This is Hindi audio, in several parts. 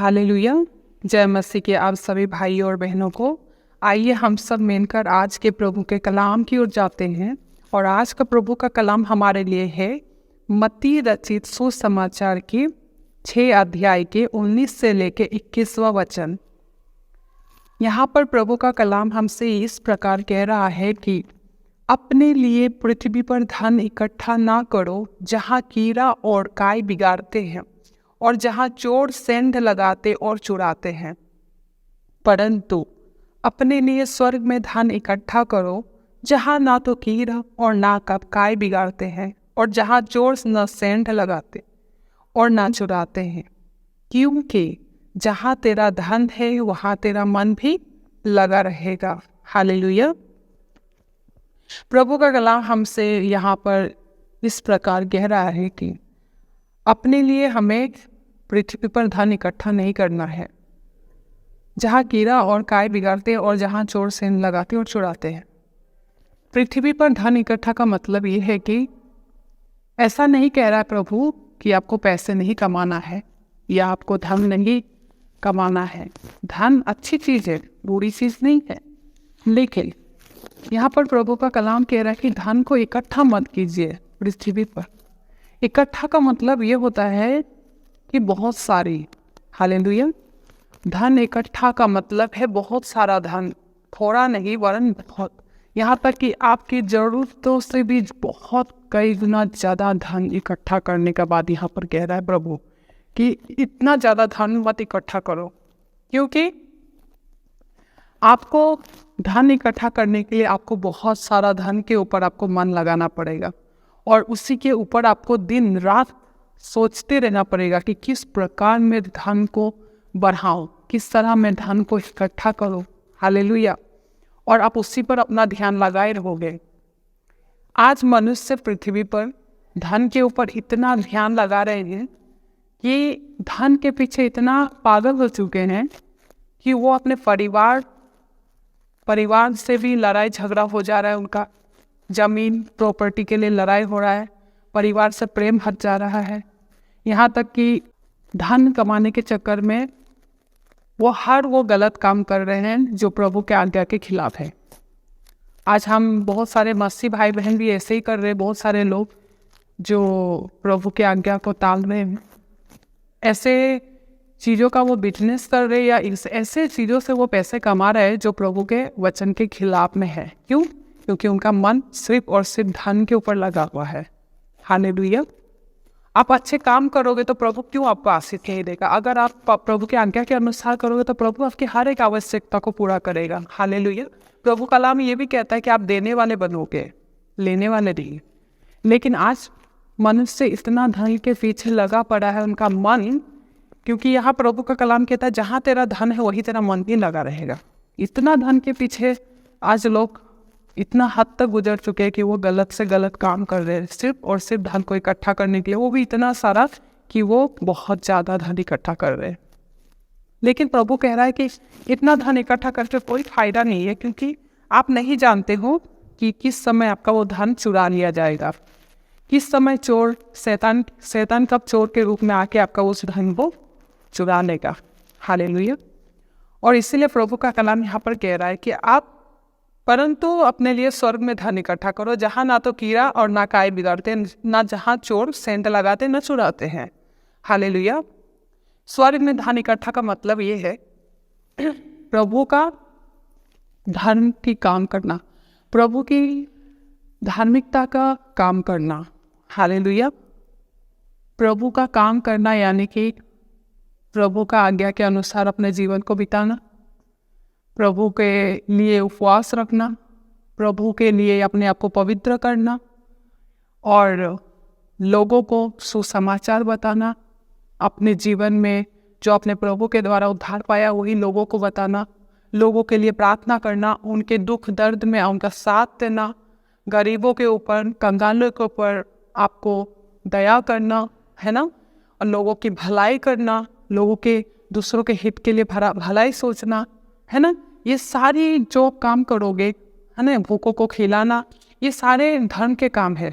हालेलुया। जय मसीह के आप सभी भाइयों और बहनों को। आइए हम सब मिलकर आज के प्रभु के कलाम की ओर जाते हैं। और आज का प्रभु का कलाम हमारे लिए है मत्ती रचित सुसमाचार की 6 अध्याय के 19 से लेके 21वां वचन। यहाँ पर प्रभु का कलाम हमसे इस प्रकार कह रहा है कि अपने लिए पृथ्वी पर धन इकट्ठा ना करो, जहाँ कीड़ा और काई बिगाड़ते हैं और जहाँ चोर सेंध लगाते और चुराते हैं, परंतु अपने लिए स्वर्ग में धन इकट्ठा करो, जहाँ ना तो कीड़ा और ना काई बिगाड़ते हैं और जहाँ चोर न सेंध लगाते और ना चुराते हैं, क्योंकि जहाँ तेरा धन है वहाँ तेरा मन भी लगा रहेगा। हालेलुया। प्रभु का कलाम हमसे यहाँ पर इस प्रकार कह रहा है कि अपने लिए हमें पृथ्वी पर धन इकट्ठा नहीं करना है, जहाँ कीड़ा और काई बिगाड़ते और जहाँ चोर सेंध लगाते और चुराते हैं। पृथ्वी पर धन इकट्ठा का मतलब ये है कि ऐसा नहीं कह रहा है प्रभु कि आपको पैसे नहीं कमाना है या आपको धन नहीं कमाना है। धन अच्छी चीज़ है, बुरी चीज़ नहीं है, लेकिन यहाँ पर प्रभु का कलाम कह रहा है कि धन को इकट्ठा मत कीजिए पृथ्वी पर। इकट्ठा का मतलब ये होता है कि बहुत सारी। हालेलुया। धन इकट्ठा का मतलब है बहुत सारा धन, थोड़ा नहीं वरन बहुत। यहाँ तक कि आपकी ज़रूरतों से भी बहुत कई गुना ज़्यादा धन इकट्ठा करने के बाद यहाँ पर कह रहा है प्रभु कि इतना ज़्यादा धन मत इकट्ठा करो, क्योंकि आपको धन इकट्ठा करने के लिए आपको बहुत सारा धन के ऊपर आपको मन लगाना पड़ेगा और उसी के ऊपर आपको दिन रात सोचते रहना पड़ेगा कि किस प्रकार मैं धन को बढ़ाऊं, किस तरह मैं धन को इकट्ठा करूं। हालेलुया। और आप उसी पर अपना ध्यान लगाए रहोगे। आज मनुष्य पृथ्वी पर धन के ऊपर इतना ध्यान लगा रहे हैं कि धन के पीछे इतना पागल हो चुके हैं कि वो अपने परिवार से भी लड़ाई झगड़ा हो जा रहा है। उनका जमीन प्रॉपर्टी के लिए लड़ाई हो रहा है, परिवार से प्रेम हट जा रहा है। यहाँ तक कि धन कमाने के चक्कर में वो गलत काम कर रहे हैं जो प्रभु के आज्ञा के खिलाफ है। आज हम बहुत सारे मसीह भाई बहन भी ऐसे ही कर रहे हैं। बहुत सारे लोग जो प्रभु के आज्ञा को टाल रहे हैं, ऐसे चीज़ों का वो बिजनेस कर रहे हैं या ऐसे चीज़ों से वो पैसे कमा रहे हैं जो प्रभु के वचन के खिलाफ में है। क्यों? क्योंकि उनका मन सिर्फ और सिर्फ धन के ऊपर लगा हुआ है। हालेलुया। आप अच्छे काम करोगे तो प्रभु क्यों आपको आशीष नहीं देगा? अगर आप प्रभु के आज्ञा के अनुसार करोगे तो प्रभु आपकी हर एक आवश्यकता को पूरा करेगा। हालेलुया। प्रभु का कलाम ये भी कहता है कि आप देने वाले बनोगे, लेने वाले नहीं। लेकिन आज मनुष्य इतना धन के पीछे लगा पड़ा है, उनका मन, क्योंकि यहाँ प्रभु का कलाम कहता है जहाँ तेरा धन है वही तेरा मन भी लगा रहेगा। इतना धन के पीछे आज लोग इतना हद तक गुजर चुके हैं कि वो गलत से गलत काम कर रहे हैं सिर्फ और सिर्फ धन को इकट्ठा करने के लिए, वो भी इतना सारा कि वो बहुत ज़्यादा धन इकट्ठा कर रहे हैं। लेकिन प्रभु कह रहा है कि इतना धन इकट्ठा करके कोई फायदा नहीं है, क्योंकि आप नहीं जानते हो कि किस समय आपका वो धन चुरा लिया जाएगा, किस समय चोर शैतान कब चोर के रूप में आके आपका उस धन को चुरा लेगा। हालेलुया। और इसीलिए प्रभु का कलाम यहाँ पर कह रहा है कि आप परंतु अपने लिए स्वर्ग में धन इकट्ठा करो, जहाँ ना तो कीड़ा और ना काई बिगाड़ते, ना जहाँ चोर सेंध लगाते न चुराते हैं। हालेलुया। स्वर्ग में धन इकट्ठा का मतलब ये है प्रभु का धर्म की काम करना, प्रभु की धार्मिकता का काम करना। हालेलुया। प्रभु का काम करना यानी कि प्रभु का आज्ञा के अनुसार अपने जीवन को बिताना, प्रभु के लिए उपवास रखना, प्रभु के लिए अपने आप को पवित्र करना और लोगों को सुसमाचार बताना। अपने जीवन में जो अपने प्रभु के द्वारा उद्धार पाया वही लोगों को बताना, लोगों के लिए प्रार्थना करना, उनके दुख दर्द में उनका साथ देना, गरीबों के ऊपर, कंगालों के ऊपर आपको दया करना, है ना, और लोगों की भलाई करना, लोगों के दूसरों के हित के लिए भलाई सोचना, है ना। ये सारी जो काम करोगे, है ना, भूखों को खिलाना, ये सारे धर्म के काम है।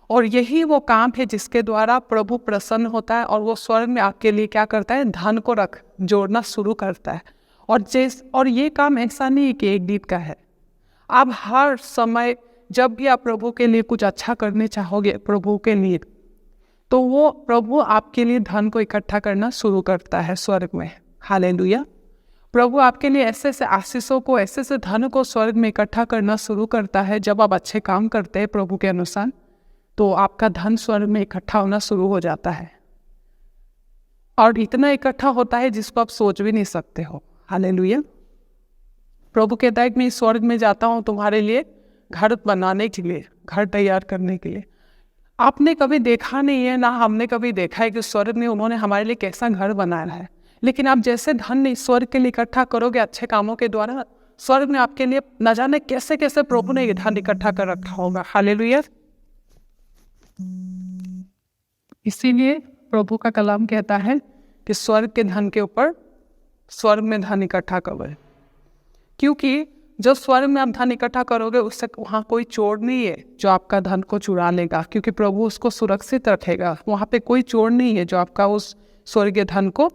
और यही वो काम है जिसके द्वारा प्रभु प्रसन्न होता है और वो स्वर्ग में आपके लिए क्या करता है, धन को जोड़ना शुरू करता है। और ये काम ऐसा नहीं है कि एक दिन का है। आप हर समय जब भी आप प्रभु के लिए कुछ अच्छा करने चाहोगे प्रभु के लिए, तो वो प्रभु आपके लिए धन को इकट्ठा करना शुरू करता है स्वर्ग में। हालेलुया। प्रभु आपके लिए ऐसे ऐसे आशीषों को, ऐसे ऐसे धन को स्वर्ग में इकट्ठा करना शुरू करता है। जब आप अच्छे काम करते हैं प्रभु के अनुसार, तो आपका धन स्वर्ग में इकट्ठा होना शुरू हो जाता है, और इतना इकट्ठा होता है जिसको आप सोच भी नहीं सकते हो। हालेलुया। प्रभु कहता है कि मैं स्वर्ग में जाता हूँ तुम्हारे लिए घर बनाने के लिए, घर तैयार करने के लिए। आपने कभी देखा नहीं है, ना हमने कभी देखा है कि स्वर्ग में उन्होंने हमारे लिए कैसा घर बनाया है। लेकिन आप जैसे धन स्वर्ग के लिए इकट्ठा करोगे अच्छे कामों के द्वारा, स्वर्ग में आपके लिए न जाने कैसे कैसे प्रभु ने धन इकट्ठा कर रखा होगा। हालेलुया। इसीलिए प्रभु का कलाम कहता है कि स्वर्ग के धन के ऊपर स्वर्ग में धन इकट्ठा करो, क्योंकि जब स्वर्ग में आप धन इकट्ठा करोगे उससे वहाँ कोई चोर नहीं है जो आपका धन को चुरा लेगा, क्योंकि प्रभु उसको सुरक्षित रखेगा। वहाँ पे कोई चोर नहीं है जो आपका उस स्वर्गीय धन को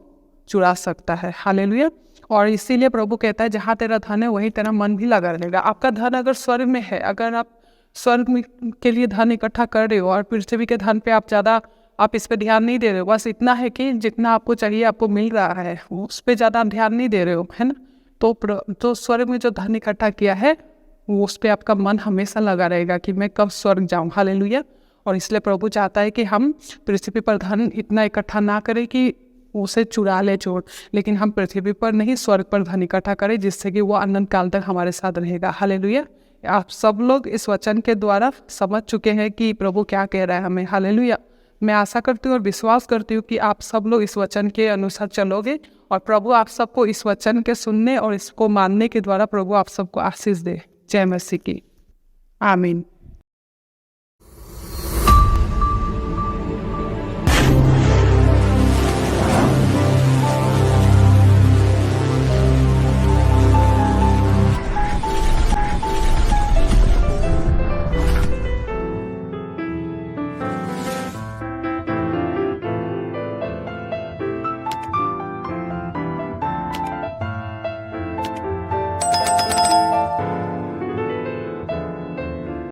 चुरा सकता है। हालेलुया। और इसीलिए प्रभु कहता है जहाँ तेरा धन है वहीं तेरा मन भी लगा रहेगा। आपका धन अगर स्वर्ग में है, अगर आप स्वर्ग के लिए धन इकट्ठा कर रहे हो और पृथ्वी के धन पे आप इस पे ध्यान नहीं दे रहे हो, बस इतना है कि जितना आपको चाहिए आपको मिल रहा है, उस पर ज़्यादा आप ध्यान नहीं दे रहे हो, है ना, तो स्वर्ग में जो धन इकट्ठा किया है वो उस पर आपका मन हमेशा लगा रहेगा कि मैं कब स्वर्ग जाऊँ। हालेलुया। और इसलिए प्रभु चाहता है कि हम पृथ्वी पर धन इतना इकट्ठा ना करें कि उसे चुरा ले चोर, लेकिन हम पृथ्वी पर नहीं स्वर्ग पर धन इकट्ठा करें, जिससे कि वो अनंत काल तक हमारे साथ रहेगा। हालेलुया। आप सब लोग इस वचन के द्वारा समझ चुके हैं कि प्रभु क्या कह रहा है हमें। हालेलुया। मैं आशा करती हूँ और विश्वास करती हूँ कि आप सब लोग इस वचन के अनुसार चलोगे और प्रभु आप सबको इस वचन के सुनने और इसको मानने के द्वारा प्रभु आप सबको आशीष दे। जय मसीह की। आमीन।